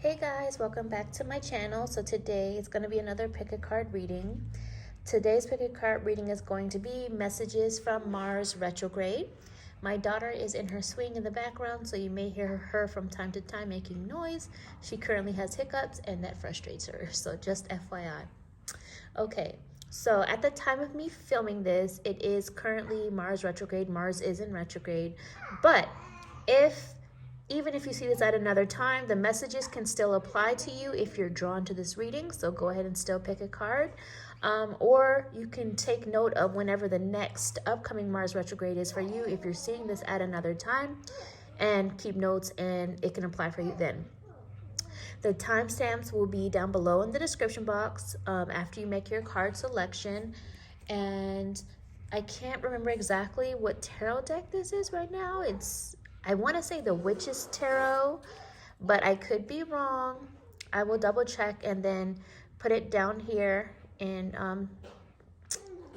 Hey guys, welcome back to my channel. So today it's going to be another pick a card reading. Today's pick a card reading is going to be messages from Mars retrograde. My daughter is in her swing in the background, so you may hear her from time to time making noise. She currently has hiccups and that frustrates her, so just FYI. Okay, so at the time of me filming this, it is currently Mars retrograde. Mars is in retrograde, but even if you see this at another time, the messages can still apply to you if you're drawn to this reading. So go ahead and still pick a card. Or you can take note of whenever the next upcoming Mars retrograde is for you if you're seeing this at another time, and keep notes and it can apply for you then. The timestamps will be down below in the description box after you make your card selection. And I can't remember exactly what tarot deck this is right now. I want to say the Witch's Tarot, but I could be wrong. I will double check and then put it down here in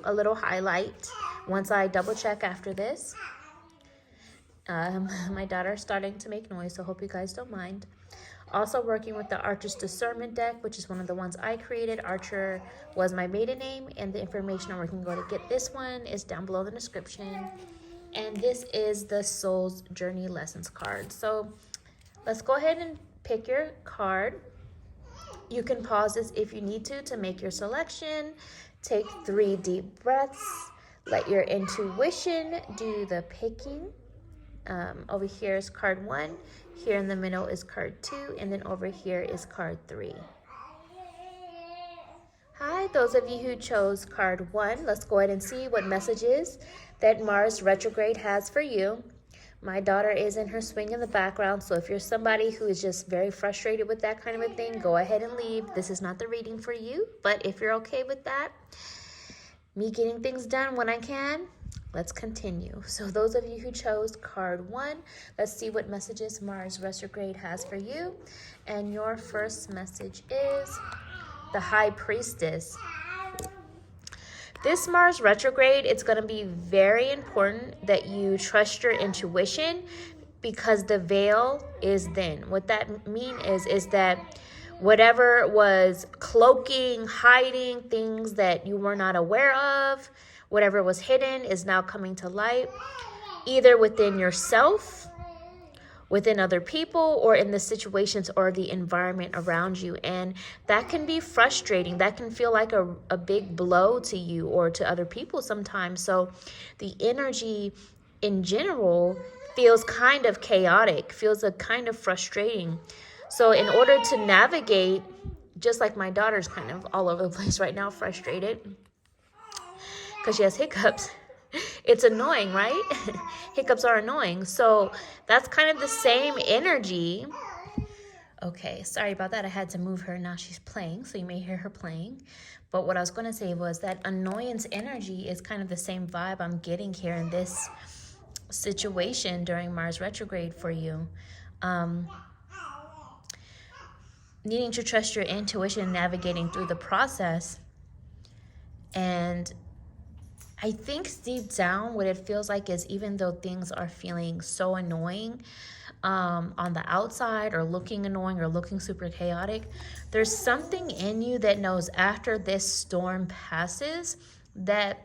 a little highlight once I double check after this. My daughter's starting to make noise, so hope you guys don't mind. Also working with the Archer's Discernment deck, which is one of the ones I created. Archer was my maiden name, and the information on where you can go to get this one is down below in the description. And this is the Soul's Journey Lessons card. So let's go ahead and pick your card. You can pause this if you need to make your selection. Take 3 deep breaths. Let your intuition do the picking. Over here is card 1. Here in the middle is card 2. And then over here is card 3. Hi, those of you who chose card 1, let's go ahead and see what messages that Mars retrograde has for you. My daughter is in her swing in the background, so if you're somebody who is just very frustrated with that kind of a thing, go ahead and leave. This is not the reading for you, but if you're okay with that, me getting things done when I can, let's continue. So those of you who chose card 1, let's see what messages Mars retrograde has for you. And your first message is the High Priestess. This Mars retrograde, it's going to be very important that you trust your intuition because the veil is thin. What that means is that whatever was cloaking, hiding, things that you were not aware of, whatever was hidden is now coming to light, either within yourself, within other people, or in the situations or the environment around you. And that can be frustrating. That can feel like a big blow to you or to other people sometimes. So the energy in general feels kind of chaotic, feels a kind of frustrating. So in order to navigate, just like my daughter's kind of all over the place right now, frustrated because she has hiccups. It's annoying, right? Hiccups are annoying. So that's kind of the same energy. Okay, sorry about that. I had to move her. Now she's playing, so you may hear her playing. But what I was going to say was that annoyance energy is kind of the same vibe I'm getting here in this situation during Mars retrograde for you. Needing to trust your intuition, navigating through the process. And I think deep down what it feels like is, even though things are feeling so annoying on the outside, or looking annoying or looking super chaotic, there's something in you that knows after this storm passes that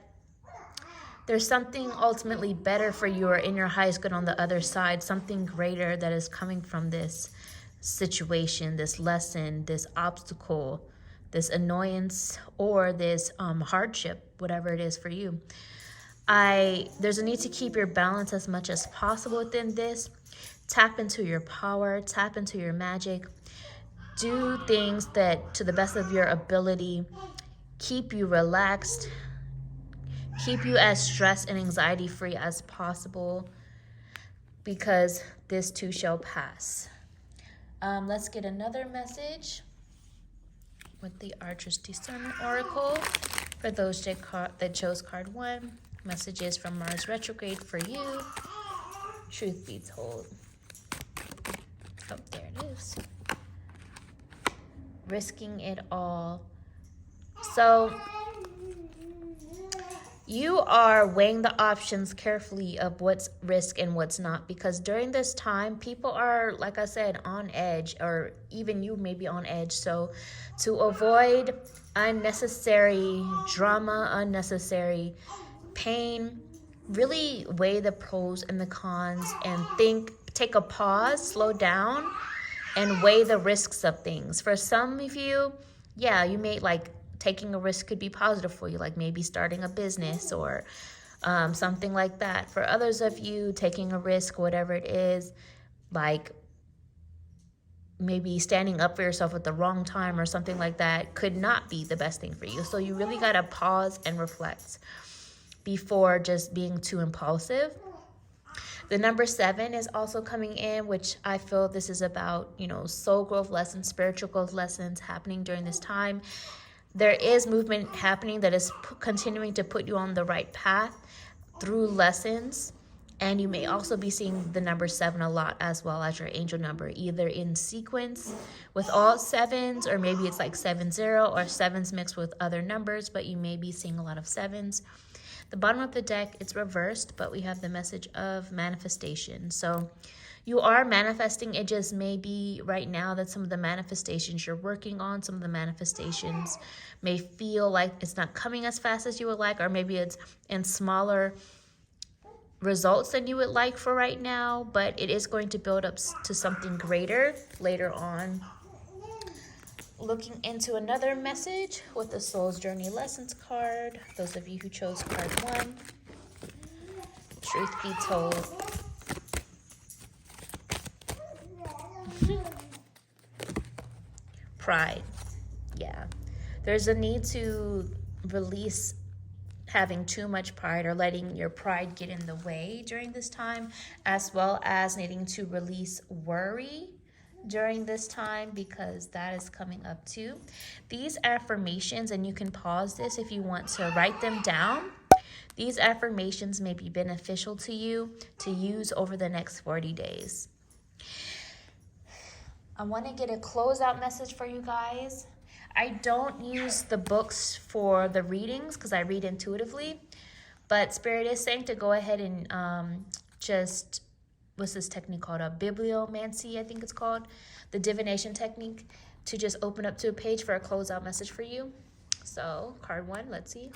there's something ultimately better for you, or in your highest good on the other side, something greater that is coming from this situation, this lesson, this obstacle, this annoyance, or this hardship, whatever it is for you. There's a need to keep your balance as much as possible within this. Tap into your power, tap into your magic. Do things that, to the best of your ability, keep you relaxed, keep you as stress and anxiety free as possible, because this too shall pass. Let's get another message with the Archer's Discernment Oracle. For those that chose card 1, messages from Mars retrograde for you. Truth be told. Oh, there it is. Risking it all. So You are weighing the options carefully of what's risk and what's not, because during this time, people are, like I said, on edge, or even you may be on edge. So to avoid unnecessary drama, unnecessary pain, really weigh the pros and the cons and take a pause, slow down, and weigh the risks of things. For some of you, yeah, you may like taking a risk could be positive for you, like maybe starting a business or something like that. For others of you, taking a risk, whatever it is, like maybe standing up for yourself at the wrong time or something like that, could not be the best thing for you. So you really got to pause and reflect before just being too impulsive. The number 7 is also coming in, which I feel this is about, soul growth lessons, spiritual growth lessons happening during this time. There is movement happening that is continuing to put you on the right path through lessons. And you may also be seeing the number 7 a lot as well as your angel number, either in sequence with all 7s, or maybe it's like 7-0 or 7s mixed with other numbers, but you may be seeing a lot of 7s. The bottom of the deck, it's reversed, but we have the message of manifestation. So you are manifesting. It just may be right now that some of the manifestations you're working on, some of the manifestations may feel like it's not coming as fast as you would like, or maybe it's in smaller results than you would like for right now, but it is going to build up to something greater later on. Looking into another message with the Soul's Journey Lessons card. Those of you who chose card 1, truth be told. Pride. Yeah. There's a need to release having too much pride, or letting your pride get in the way during this time, as well as needing to release worry during this time, because that is coming up too. These affirmations, and you can pause this if you want to write them down. These affirmations may be beneficial to you to use over the next 40 days. I want to get a closeout message for you guys. I don't use the books for the readings because I read intuitively, but Spirit is saying to go ahead and just, what's this technique called? A bibliomancy, I think it's called. The divination technique, to just open up to a page for a closeout message for you. So card 1, let's see.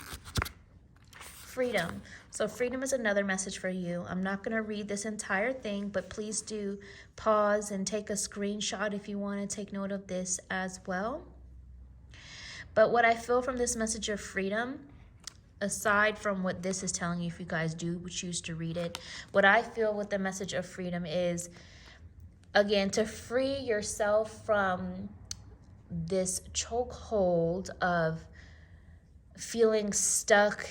Freedom. So freedom is another message for you. I'm not going to read this entire thing, but please do pause and take a screenshot if you want to take note of this as well. But what I feel from this message of freedom, aside from what this is telling you, if you guys do choose to read it, what I feel with the message of freedom is, again, to free yourself from this chokehold of feeling stuck,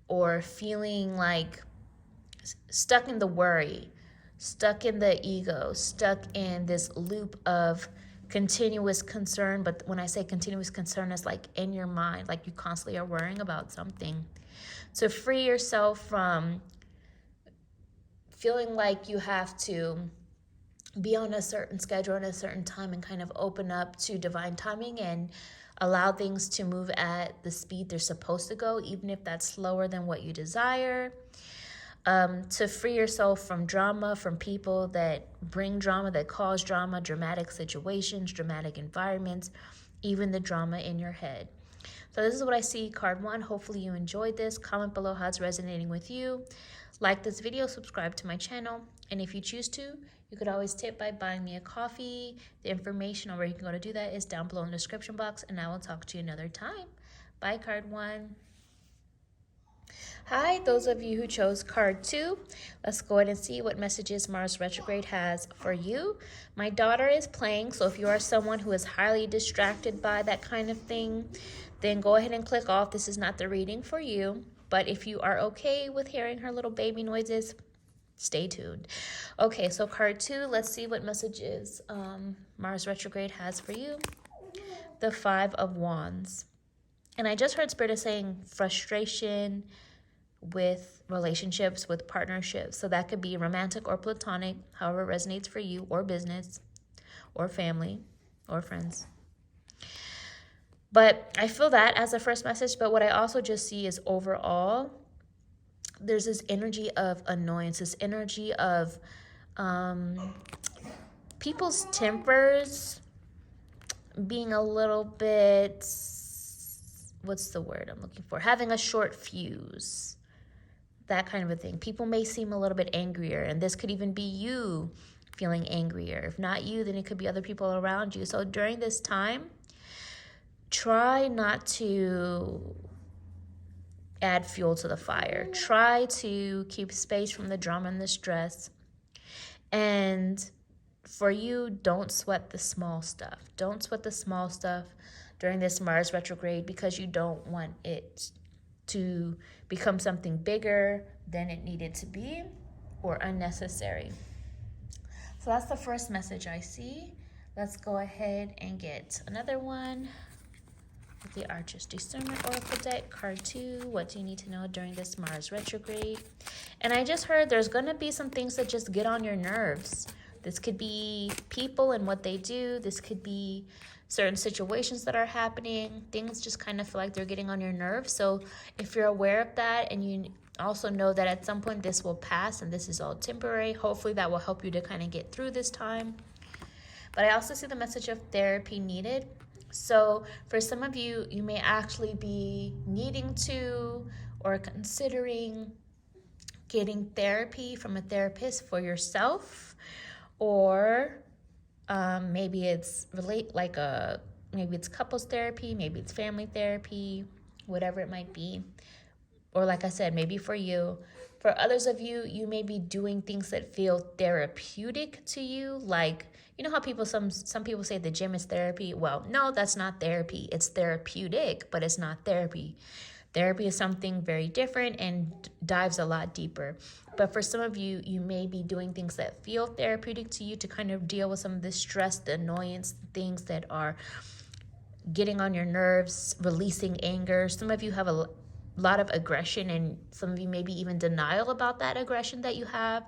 or feeling like stuck in the worry, stuck in the ego, stuck in this loop of continuous concern. But when I say continuous concern, it's like in your mind, like you constantly are worrying about something. To free yourself from feeling like you have to be on a certain schedule at a certain time, and kind of open up to divine timing and allow things to move at the speed they're supposed to go, even if that's slower than what you desire. To free yourself from drama, from people that bring drama, that cause drama, dramatic situations, dramatic environments, even the drama in your head. So this is what I see, card 1. Hopefully you enjoyed this. Comment below how it's resonating with you. Like this video, subscribe to my channel, and if you choose to, you could always tip by buying me a coffee. The information on where you can go to do that is down below in the description box, and I will talk to you another time. Bye, card 1. Hi, those of you who chose card 2, let's go ahead and see what messages Mars retrograde has for you. My daughter is playing, so if you are someone who is highly distracted by that kind of thing, then go ahead and click off. This is not the reading for you. But if you are okay with hearing her little baby noises, stay tuned. Okay, so card 2, let's see what messages Mars retrograde has for you. The 5 of Wands. And I just heard Spirit is saying frustration with relationships, with partnerships. So that could be romantic or platonic, however it resonates for you, or business, or family, or friends. But I feel that as the first message. But what I also just see is overall, there's this energy of annoyance, this energy of people's tempers being a little bit, what's the word I'm looking for? Having a short fuse, that kind of a thing. People may seem a little bit angrier, and this could even be you feeling angrier. If not you, then it could be other people around you. So during this time, try not to add fuel to the fire. Try to keep space from the drama and the stress. And for you, don't sweat the small stuff. Don't sweat the small stuff during this Mars retrograde, because you don't want it to become something bigger than it needed to be or unnecessary. So that's the first message I see. Let's go ahead and get another one with the Archer's Discernment Oracle deck, card 2. What do you need to know during this Mars retrograde? And I just heard there's going to be some things that just get on your nerves. This could be people and what they do. This could be certain situations that are happening. Things just kind of feel like they're getting on your nerves. So if you're aware of that, and you also know that at some point this will pass and this is all temporary, hopefully that will help you to kind of get through this time. But I also see the message of therapy needed. So for some of you, you may actually be needing to or considering getting therapy from a therapist for yourself, or maybe it's maybe it's couples therapy, maybe it's family therapy, whatever it might be. Or like I said, maybe for you. For others of you, you may be doing things that feel therapeutic to you. Like, you know how some people say the gym is therapy? Well, no, that's not therapy. It's therapeutic, but it's not therapy. Therapy is something very different and dives a lot deeper. But for some of you, you may be doing things that feel therapeutic to you to kind of deal with some of the stress, the annoyance, things that are getting on your nerves, releasing anger. Some of you have a lot of aggression, and some of you maybe even denial about that aggression that you have.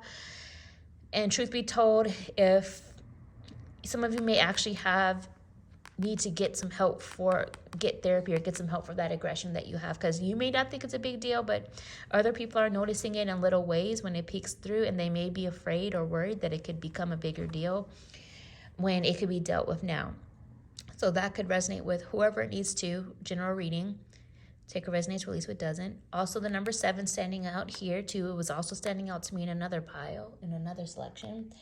And truth be told, if some of you may actually need to get some help get therapy or get some help for that aggression that you have, because you may not think it's a big deal, but other people are noticing it in little ways when it peeks through, and they may be afraid or worried that it could become a bigger deal when it could be dealt with now. So that could resonate with whoever it needs to. General reading. Take a resonates, release what doesn't. Also, the number 7 standing out here too. It was also standing out to me in another pile, in another selection.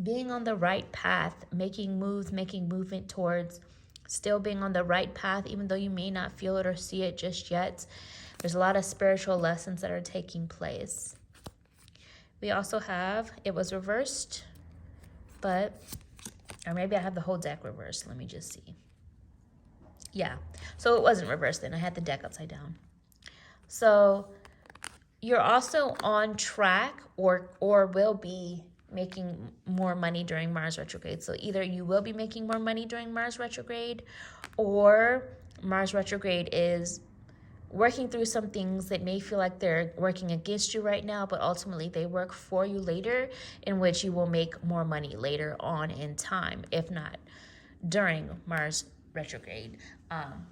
Being on the right path, making moves, making movement towards still being on the right path, even though you may not feel it or see it just yet. There's a lot of spiritual lessons that are taking place. We also have, it was reversed, or maybe I have the whole deck reversed. Let me just see. Yeah, so it wasn't reversed then. I had the deck upside down. So you're also on track or will be making more money during Mars retrograde. So either you will be making more money during Mars retrograde, or Mars retrograde is working through some things that may feel like they're working against you right now, but ultimately they work for you later, in which you will make more money later on in time, if not during Mars retrograde.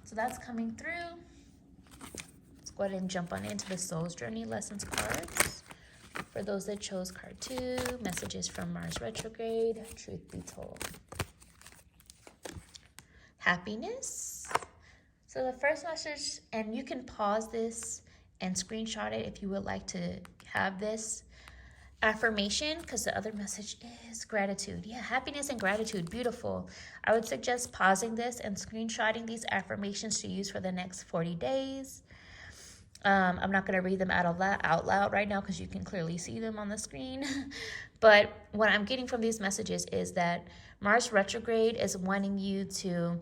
So that's coming through. Let's go ahead and jump on into the Soul's Journey Lessons cards. For those that chose card 2, messages from Mars retrograde, truth be told. Happiness. So the first message, and you can pause this and screenshot it if you would like to have this affirmation, because the other message is gratitude. Yeah, happiness and gratitude. Beautiful. I would suggest pausing this and screenshotting these affirmations to use for the next 40 days. I'm not going to read them out loud right now because you can clearly see them on the screen. But what I'm getting from these messages is that Mars retrograde is wanting you to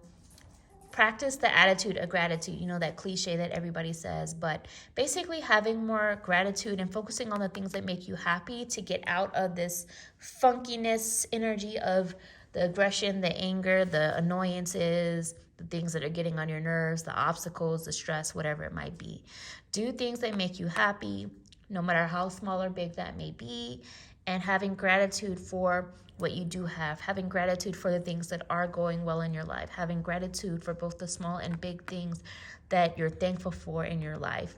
practice the attitude of gratitude. You know, that cliche that everybody says, but basically having more gratitude and focusing on the things that make you happy to get out of this funkiness energy of the aggression, the anger, the annoyances, the things that are getting on your nerves, the obstacles, the stress, whatever it might be. Do things that make you happy, no matter how small or big that may be, and having gratitude for what you do have, having gratitude for the things that are going well in your life, having gratitude for both the small and big things that you're thankful for in your life.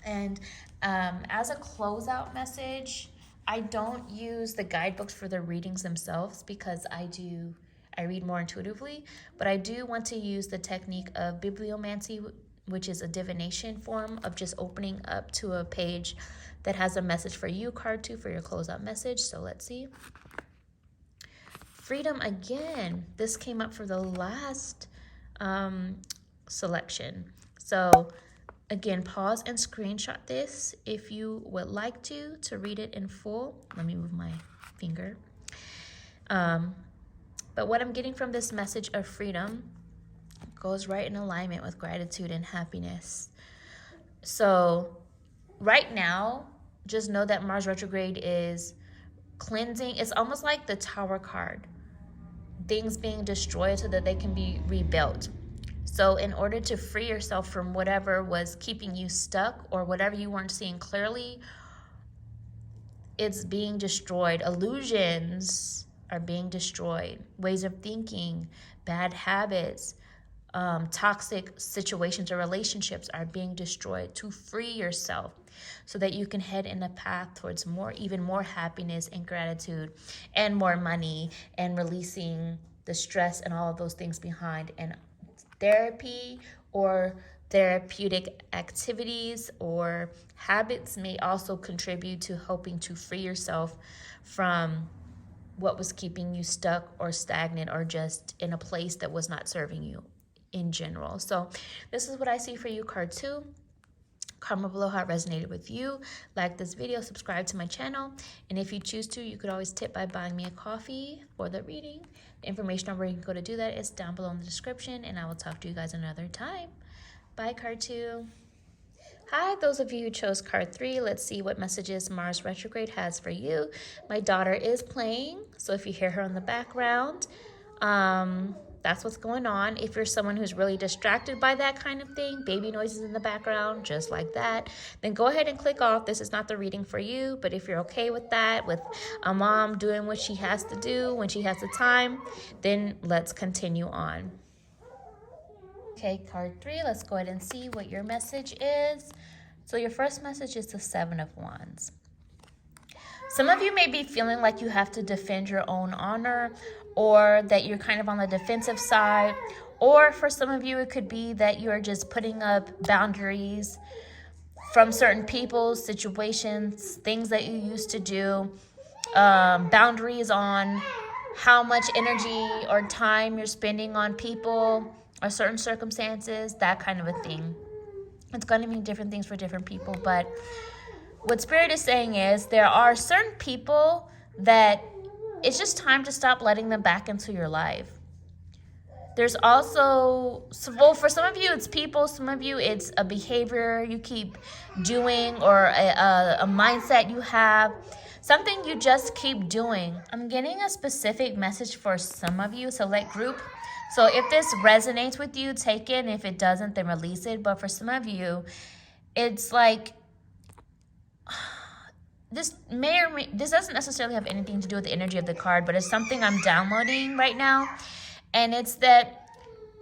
And as a closeout message, I don't use the guidebooks for the readings themselves because I read more intuitively, but I do want to use the technique of bibliomancy, which is a divination form of just opening up to a page that has a message for you, card 2, for your closeout message. So let's see. Freedom again. This came up for the last selection. So again, pause and screenshot this if you would like to read it in full. Let me move my finger. But what I'm getting from this message of freedom goes right in alignment with gratitude and happiness. So right now, just know that Mars retrograde is cleansing. It's almost like the Tower card. Things being destroyed so that they can be rebuilt. So in order to free yourself from whatever was keeping you stuck or whatever you weren't seeing clearly, it's being destroyed. Illusions are being destroyed. Ways of thinking, bad habits, toxic situations or relationships are being destroyed to free yourself so that you can head in a path towards even more happiness and gratitude and more money and releasing the stress and all of those things behind. And therapy or therapeutic activities or habits may also contribute to helping to free yourself from what was keeping you stuck or stagnant or just in a place that was not serving you in general. So this is what I see for you, card 2. Comment below how it resonated with you. Like this video, subscribe to my channel, and if you choose to, you could always tip by buying me a coffee for the reading. The information on where you can go to do that is down below in the description, and I will talk to you guys another time. Bye, card 2. Hi, those of you who chose card 3, let's see what messages Mars retrograde has for you. My daughter is playing, so if you hear her in the background, that's what's going on. If you're someone who's really distracted by that kind of thing, baby noises in the background, just like that, then go ahead and click off. This is not the reading for you, but if you're okay with that, with a mom doing what she has to do when she has the time, then let's continue on. Okay, card 3, let's go ahead and see what your message is. So your first message is the 7 of Wands. Some of you may be feeling like you have to defend your own honor, or that you're kind of on the defensive side, or for some of you, it could be that you're just putting up boundaries from certain people, situations, things that you used to do, boundaries on how much energy or time you're spending on people or certain circumstances, that kind of a thing. It's going to mean different things for different people, but what Spirit is saying is there are certain people that it's just time to stop letting them back into your life. There's also, well, for some of you, it's people. Some of you, it's a behavior you keep doing or a mindset you have, something you just keep doing. I'm getting a specific message for some of you, select group. So if this resonates with you, take it. And if it doesn't, then release it. But for some of you, it's like, this doesn't necessarily have anything to do with the energy of the card, but it's something I'm downloading right now. And it's that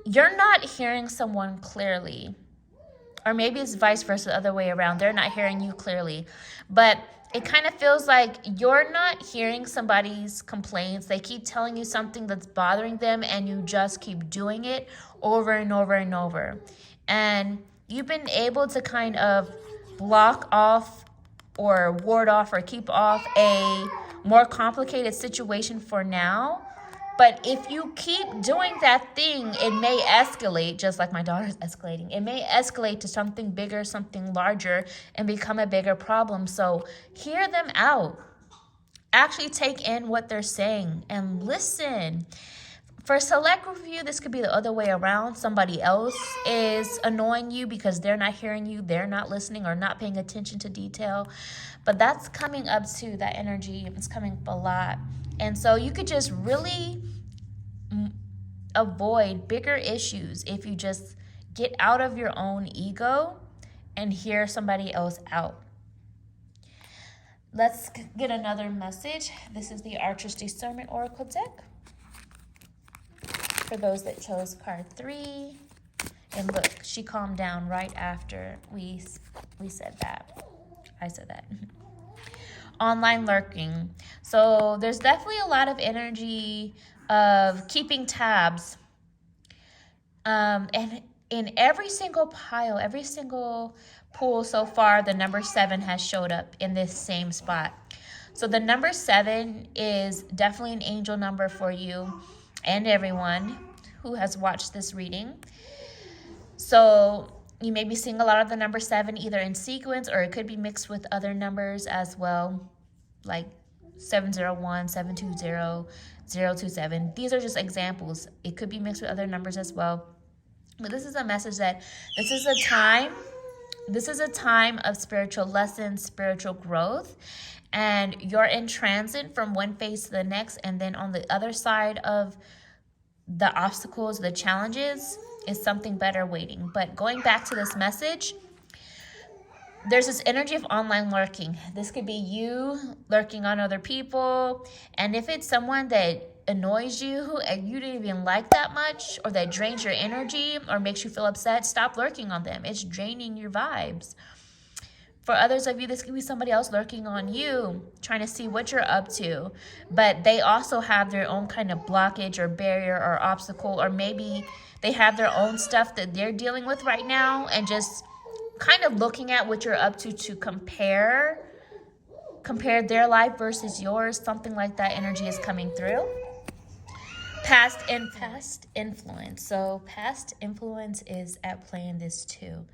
you're not hearing someone clearly. Or maybe it's vice versa, the other way around. They're not hearing you clearly. But it kind of feels like you're not hearing somebody's complaints. They keep telling you something that's bothering them, and you just keep doing it over and over and over. And you've been able to kind of block off or ward off or keep off a more complicated situation for now. But if you keep doing that thing, it may escalate, just like my daughter's escalating. It may escalate to something bigger, something larger, and become a bigger problem. So hear them out. Actually take in what they're saying and listen. For a select review, this could be the other way around. Somebody else is annoying you because they're not hearing you, they're not listening, or not paying attention to detail. But that's coming up too, that energy. It's coming up a lot. And so you could just really avoid bigger issues if you just get out of your own ego and hear somebody else out. Let's get another message. This is the Archer's Discernment Oracle deck. For those that chose card 3. And look, she calmed down right after we said that. I said that. Online lurking. So there's definitely a lot of energy of keeping tabs. And in every single pile, every single pool so far, the number 7 has showed up in this same spot. So the number 7 is definitely an angel number for you and everyone who has watched this reading. So you may be seeing a lot of the number 7 either in sequence, or it could be mixed with other numbers as well, like 701, 720, 027. These are just examples. It could be mixed with other numbers as well. But this is a message that this is a time of spiritual lessons, spiritual growth, and you're in transit from one phase to the next, and then on the other side of the obstacles, the challenges, is something better waiting. But going back to this message, there's this energy of online lurking. This could be you lurking on other people. And if it's someone that annoys you and you didn't even like that much, or that drains your energy or makes you feel upset, stop lurking on them. It's draining your vibes. For others of you, this could be somebody else lurking on you, trying to see what you're up to. But they also have their own kind of blockage or barrier or obstacle, or maybe they have their own stuff that they're dealing with right now, and just kind of looking at what you're up to compare their life versus yours. Something like that energy is coming through. Past influence. So past influence is at play in this too.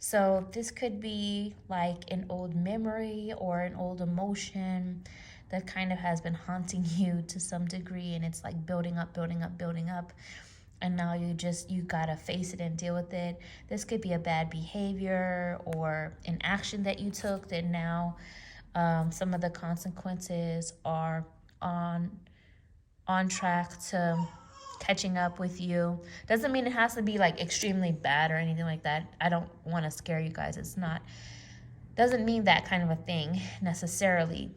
So this could be like an old memory or an old emotion that kind of has been haunting you to some degree, and it's like building up. And now you gotta face it and deal with it. This could be a bad behavior or an action that you took that now some of the consequences are on track to catching up with you. Doesn't mean it has to be like extremely bad or anything like that. I don't want to scare you guys. Doesn't mean that kind of a thing necessarily.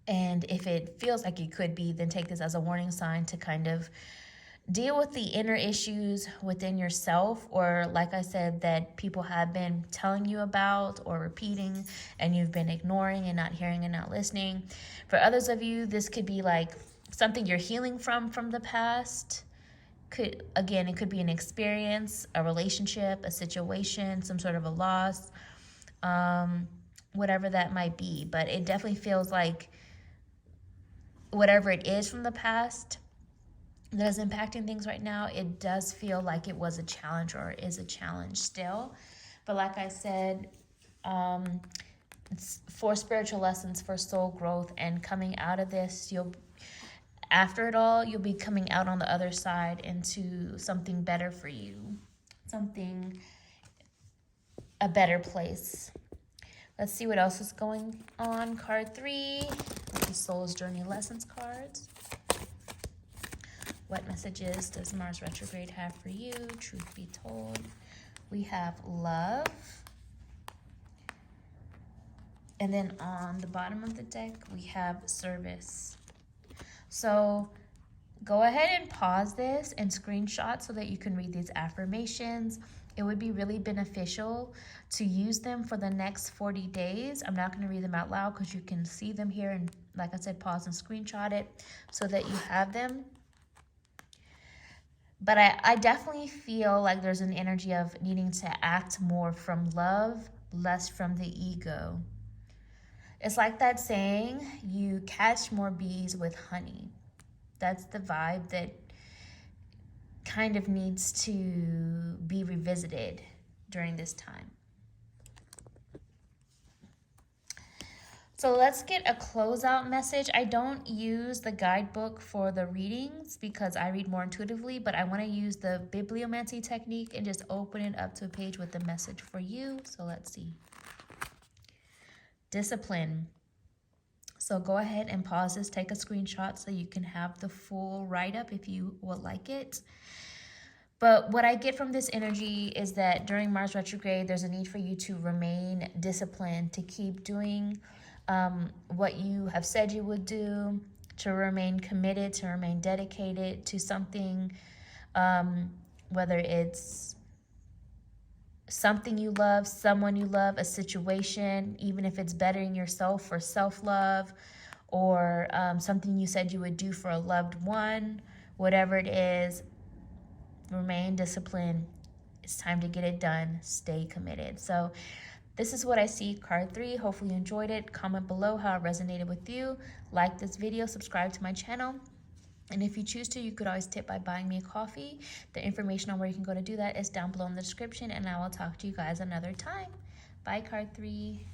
And if it feels like it could be, then take this as a warning sign to kind of deal with the inner issues within yourself, or like I said, that people have been telling you about or repeating, and you've been ignoring and not hearing and not listening. For others of you, this could be like something you're healing from the past. It could be an experience, a relationship, a situation, some sort of a loss, whatever that might be. But it definitely feels like whatever it is from the past that is impacting things right now, it does feel like it was a challenge or is a challenge still. But like I said, it's for spiritual lessons, for soul growth, and coming out of this, after it all, you'll be coming out on the other side into something better for you, a better place. Let's see what else is going on. Card 3, the Soul's Journey Lessons cards. What messages does Mars retrograde have for you? Truth be told, we have love. And then on the bottom of the deck, we have service. So go ahead and pause this and screenshot so that you can read these affirmations. It would be really beneficial to use them for the next 40 days. I'm not going to read them out loud because you can see them here. And like I said, pause and screenshot it so that you have them. But I definitely feel like there's an energy of needing to act more from love, less from the ego. It's like that saying, you catch more bees with honey. That's the vibe that kind of needs to be revisited during this time. So let's get a closeout message. I don't use the guidebook for the readings because I read more intuitively, but I want to use the bibliomancy technique and just open it up to a page with the message for you. So let's see. Discipline. So go ahead and pause this, take a screenshot so you can have the full write-up if you would like it. But what I get from this energy is that during Mars retrograde, there's a need for you to remain disciplined, to keep doing what you have said you would do, to remain committed, to remain dedicated to something, whether it's something you love, someone you love, a situation, even if it's bettering yourself for self-love, or something you said you would do for a loved one. Whatever it is, remain disciplined. It's time to get it done. Stay committed. So this is what I see, card 3. Hopefully you enjoyed it. Comment below how it resonated with you. Like this video, subscribe to my channel. And if you choose to, you could always tip by buying me a coffee. The information on where you can go to do that is down below in the description, and I will talk to you guys another time. Bye, card 3.